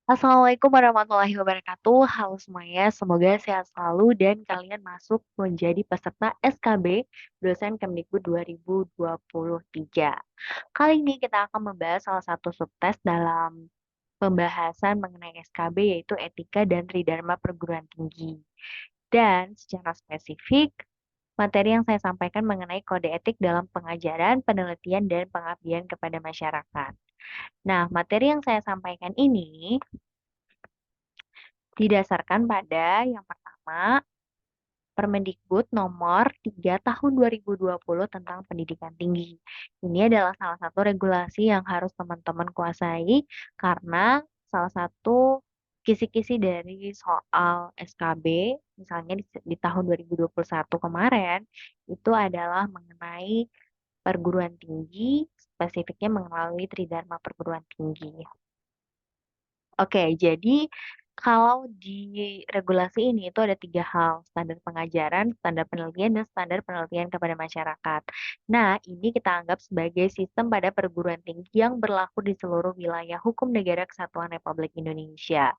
Assalamualaikum warahmatullahi wabarakatuh. Halo semuanya, semoga sehat selalu dan kalian masuk menjadi peserta SKB dosen Kemdikbud 2023. Kali ini kita akan membahas salah satu subtes dalam pembahasan mengenai SKB yaitu etika dan tridharma perguruan tinggi. Dan secara spesifik, materi yang saya sampaikan mengenai kode etik dalam pengajaran, penelitian, dan pengabdian kepada masyarakat. Nah, materi yang saya sampaikan ini didasarkan pada yang pertama, Permendikbud nomor 3 tahun 2020 tentang pendidikan tinggi. Ini adalah salah satu regulasi yang harus teman-teman kuasai karena salah satu kisi-kisi dari soal SKB, misalnya di tahun 2021 kemarin, itu adalah mengenai perguruan tinggi, spesifiknya mengenai tridharma perguruan tinggi. Oke, jadi kalau di regulasi ini itu ada 3 hal, standar pengajaran, standar penelitian, dan standar penelitian kepada masyarakat. Nah, ini kita anggap sebagai sistem pada perguruan tinggi yang berlaku di seluruh wilayah hukum negara kesatuan Republik Indonesia.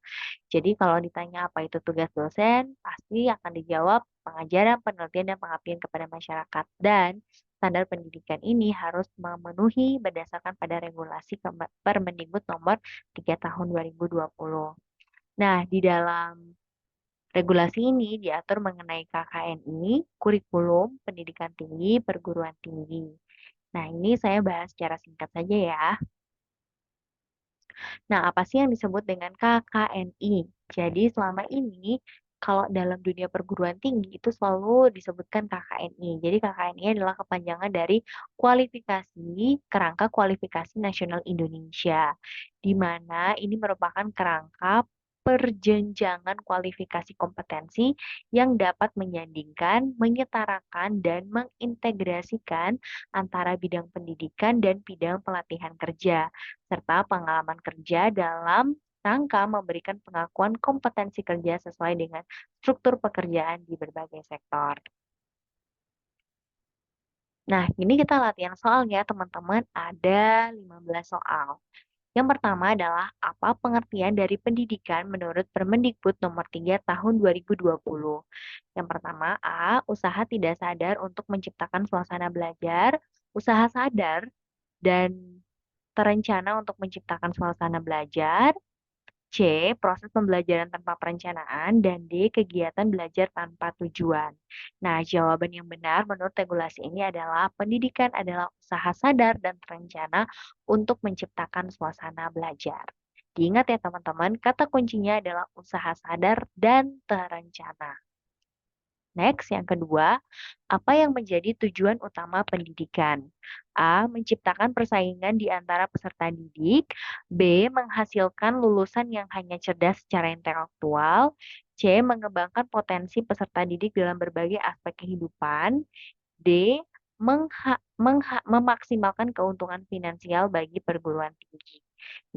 Jadi kalau ditanya apa itu tugas dosen, pasti akan dijawab pengajaran, penelitian, dan pengabdian kepada masyarakat. Dan standar pendidikan ini harus memenuhi berdasarkan pada regulasi Permendikbud nomor 3 tahun 2020. Nah, di dalam regulasi ini diatur mengenai KKNI, kurikulum pendidikan tinggi, perguruan tinggi. Nah, ini saya bahas secara singkat saja ya. Nah, apa sih yang disebut dengan KKNI? Jadi selama ini kalau dalam dunia perguruan tinggi itu selalu disebutkan KKNI. Jadi KKNI adalah kepanjangan dari kualifikasi kerangka kualifikasi nasional Indonesia, di mana ini merupakan kerangka perjenjangan kualifikasi kompetensi yang dapat menyandingkan, menyetarakan, dan mengintegrasikan antara bidang pendidikan dan bidang pelatihan kerja serta pengalaman kerja dalam rangka memberikan pengakuan kompetensi kerja sesuai dengan struktur pekerjaan di berbagai sektor. Nah, ini kita latihan soalnya, teman-teman. Ada 15 soal. Yang pertama adalah apa pengertian dari pendidikan menurut Permendikbud nomor 3 tahun 2020. Yang pertama, A, usaha tidak sadar untuk menciptakan suasana belajar, usaha sadar dan terencana untuk menciptakan suasana belajar, C. Proses pembelajaran tanpa perencanaan, dan D. Kegiatan belajar tanpa tujuan. Nah, jawaban yang benar menurut regulasi ini adalah pendidikan adalah usaha sadar dan terencana untuk menciptakan suasana belajar. Diingat ya teman-teman, kata kuncinya adalah usaha sadar dan terencana. Next, yang kedua, apa yang menjadi tujuan utama pendidikan? A. Menciptakan persaingan di antara peserta didik. B. Menghasilkan lulusan yang hanya cerdas secara intelektual. C. Mengembangkan potensi peserta didik dalam berbagai aspek kehidupan. D. Memaksimalkan keuntungan finansial bagi perguruan tinggi.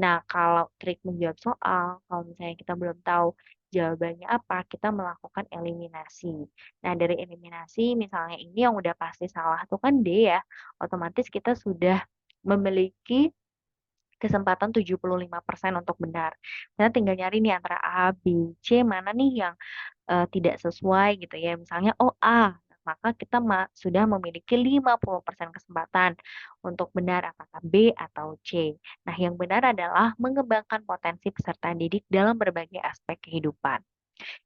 Nah, kalau trik menjawab soal, kalau misalnya kita belum tahu jawabannya apa, kita melakukan eliminasi. Nah, dari eliminasi, misalnya ini yang udah pasti salah itu kan D ya, otomatis kita sudah memiliki kesempatan 75% untuk benar. Kita tinggal nyari nih antara A, B, C, mana nih yang tidak sesuai gitu ya. Misalnya, oh A, maka kita sudah memiliki 50% kesempatan untuk benar apakah B atau C. Nah, yang benar adalah mengembangkan potensi peserta didik dalam berbagai aspek kehidupan.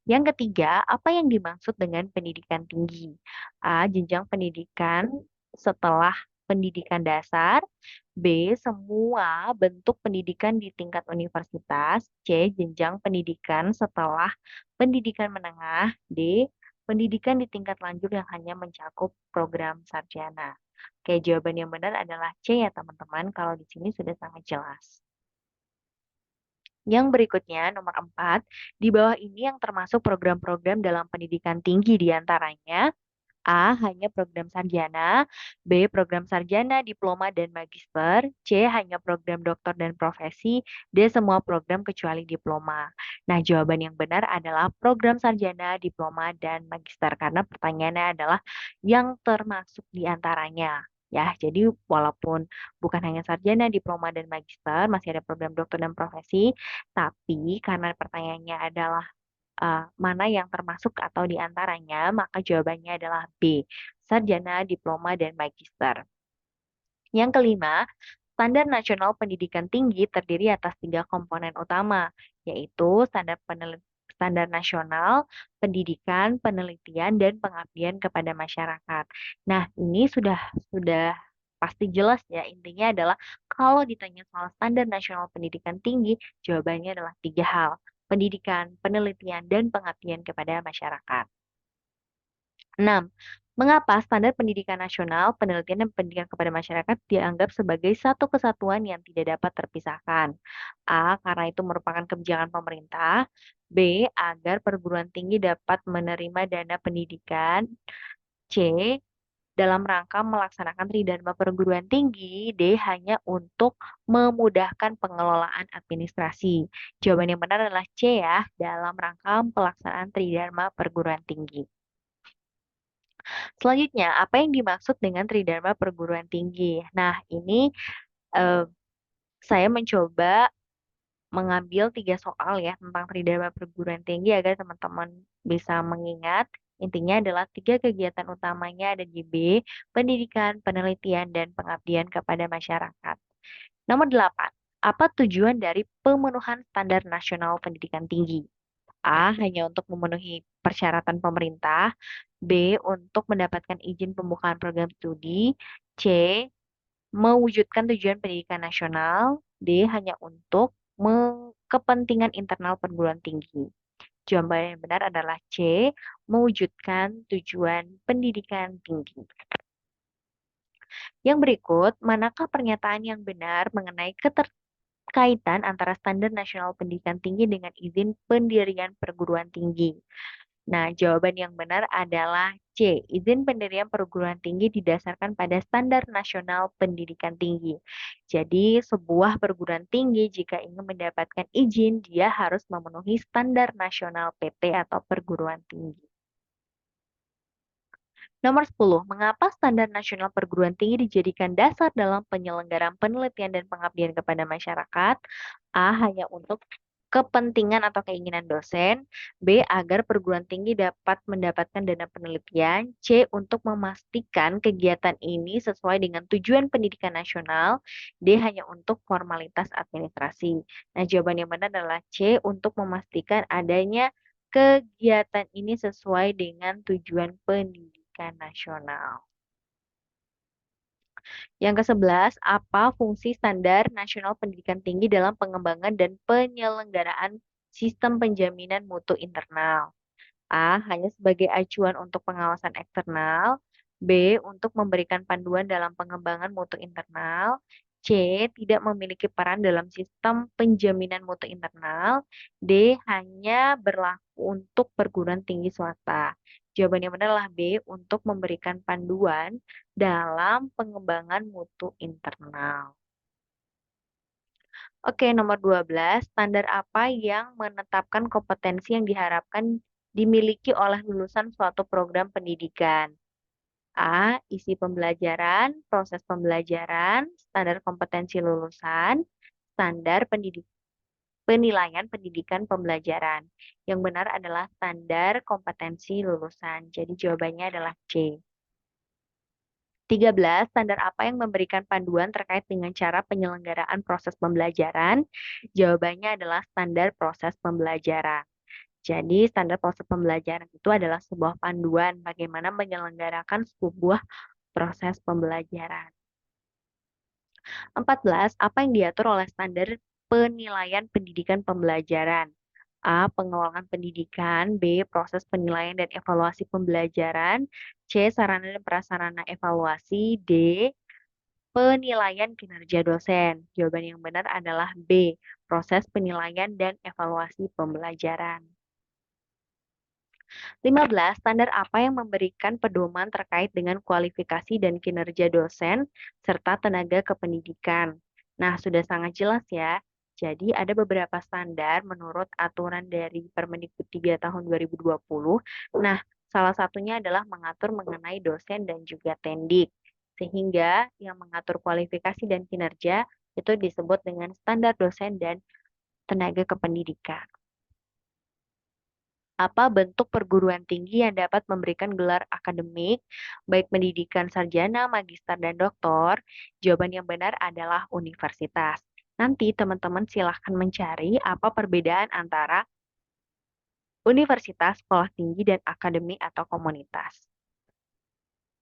Yang ketiga, apa yang dimaksud dengan pendidikan tinggi? A. Jenjang pendidikan setelah pendidikan dasar. B. Semua bentuk pendidikan di tingkat universitas. C. Jenjang pendidikan setelah pendidikan menengah. D. Pendidikan di tingkat lanjut yang hanya mencakup program sarjana. Oke, jawaban yang benar adalah C ya teman-teman. Kalau di sini sudah sangat jelas. Yang berikutnya, nomor 4, di bawah ini yang termasuk program-program dalam pendidikan tinggi diantaranya A. Hanya program sarjana, B. Program sarjana, diploma, dan magister, C. Hanya program doktor dan profesi, D. Semua program kecuali diploma. Nah, jawaban yang benar adalah program sarjana, diploma, dan magister, karena pertanyaannya adalah yang termasuk diantaranya. ya. Jadi walaupun bukan hanya sarjana, diploma, dan magister, masih ada program dokter dan profesi, tapi karena pertanyaannya adalah mana yang termasuk atau di antaranya, maka jawabannya adalah B, sarjana, diploma, dan magister. Yang kelima, standar nasional pendidikan tinggi terdiri atas 3 komponen utama, yaitu standar nasional, pendidikan, penelitian, dan pengabdian kepada masyarakat. Nah, ini sudah pasti jelas ya, intinya adalah kalau ditanya soal standar nasional pendidikan tinggi, jawabannya adalah 3 hal, pendidikan, penelitian, dan pengabdian kepada masyarakat. 6. Mengapa standar pendidikan nasional, penelitian, dan pendidikan kepada masyarakat dianggap sebagai satu kesatuan yang tidak dapat terpisahkan? A. Karena itu merupakan kebijakan pemerintah. B. Agar perguruan tinggi dapat menerima dana pendidikan. C. Dalam rangka melaksanakan tridharma perguruan tinggi. D. Hanya untuk memudahkan pengelolaan administrasi. Jawaban yang benar adalah C ya, dalam rangka pelaksanaan tridharma perguruan tinggi. Selanjutnya, apa yang dimaksud dengan tridharma perguruan tinggi? Nah, ini eh, saya mencoba mengambil 3 soal ya tentang tridharma perguruan tinggi agar teman-teman bisa mengingat. Intinya adalah 3 kegiatan utamanya ada di B, pendidikan, penelitian, dan pengabdian kepada masyarakat. Nomor 8, apa tujuan dari pemenuhan standar nasional pendidikan tinggi? A. Hanya untuk memenuhi persyaratan pemerintah. B. Untuk mendapatkan izin pembukaan program studi. C. Mewujudkan tujuan pendidikan nasional. D. Hanya untuk kepentingan internal perguruan tinggi. Jawaban yang benar adalah C. Mewujudkan tujuan pendidikan tinggi. Yang berikut, manakah pernyataan yang benar mengenai keterkaitan antara standar nasional pendidikan tinggi dengan izin pendirian perguruan tinggi? Nah, jawaban yang benar adalah C. Izin pendirian perguruan tinggi didasarkan pada standar nasional pendidikan tinggi. Jadi, sebuah perguruan tinggi jika ingin mendapatkan izin, dia harus memenuhi standar nasional PT atau perguruan tinggi. Nomor 10, mengapa standar nasional perguruan tinggi dijadikan dasar dalam penyelenggaraan penelitian dan pengabdian kepada masyarakat? A. Hanya untuk kepentingan atau keinginan dosen. B. Agar perguruan tinggi dapat mendapatkan dana penelitian. C. Untuk memastikan kegiatan ini sesuai dengan tujuan pendidikan nasional. D. Hanya untuk formalitas administrasi. Nah, jawaban yang benar adalah C. Untuk memastikan adanya kegiatan ini sesuai dengan tujuan pendidikan nasional. Yang ke-11, apa fungsi standar nasional pendidikan tinggi dalam pengembangan dan penyelenggaraan sistem penjaminan mutu internal? A. Hanya sebagai acuan untuk pengawasan eksternal. B. Untuk memberikan panduan dalam pengembangan mutu internal. C. Tidak memiliki peran dalam sistem penjaminan mutu internal. D. Hanya berlaku untuk perguruan tinggi swasta. Jawaban yang benar adalah B. Untuk memberikan panduan dalam pengembangan mutu internal. Oke, nomor 12, standar apa yang menetapkan kompetensi yang diharapkan dimiliki oleh lulusan suatu program pendidikan? A. Isi pembelajaran, proses pembelajaran, standar kompetensi lulusan, standar penilaian pendidikan pembelajaran. Yang benar adalah standar kompetensi lulusan. Jadi jawabannya adalah C. 13, standar apa yang memberikan panduan terkait dengan cara penyelenggaraan proses pembelajaran? Jawabannya adalah standar proses pembelajaran. Jadi, standar proses pembelajaran itu adalah sebuah panduan bagaimana menyelenggarakan sebuah proses pembelajaran. 14, apa yang diatur oleh standar penilaian pendidikan pembelajaran? A. Pengelolaan pendidikan. B. Proses penilaian dan evaluasi pembelajaran. C. Sarana dan prasarana evaluasi. D. Penilaian kinerja dosen. Jawaban yang benar adalah B. Proses penilaian dan evaluasi pembelajaran. 15. Standar apa yang memberikan pedoman terkait dengan kualifikasi dan kinerja dosen serta tenaga kependidikan? Nah, sudah sangat jelas ya. Jadi ada beberapa standar menurut aturan dari Permendikbud 3 tahun 2020. Nah, salah satunya adalah mengatur mengenai dosen dan juga tendik. sehingga yang mengatur kualifikasi dan kinerja itu disebut dengan standar dosen dan tenaga kependidikan. Apa bentuk perguruan tinggi yang dapat memberikan gelar akademik, baik pendidikan sarjana, magister, dan doktor? Jawaban yang benar adalah universitas. Nanti teman-teman silahkan mencari apa perbedaan antara universitas, sekolah tinggi, dan akademi atau komunitas.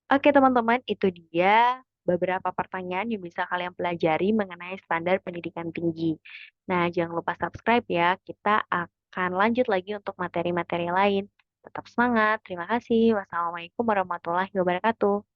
Oke teman-teman, itu dia beberapa pertanyaan yang bisa kalian pelajari mengenai standar pendidikan tinggi. Nah, jangan lupa subscribe ya, kita akan lanjut lagi untuk materi-materi lain. Tetap semangat, terima kasih. Wassalamualaikum warahmatullahi wabarakatuh.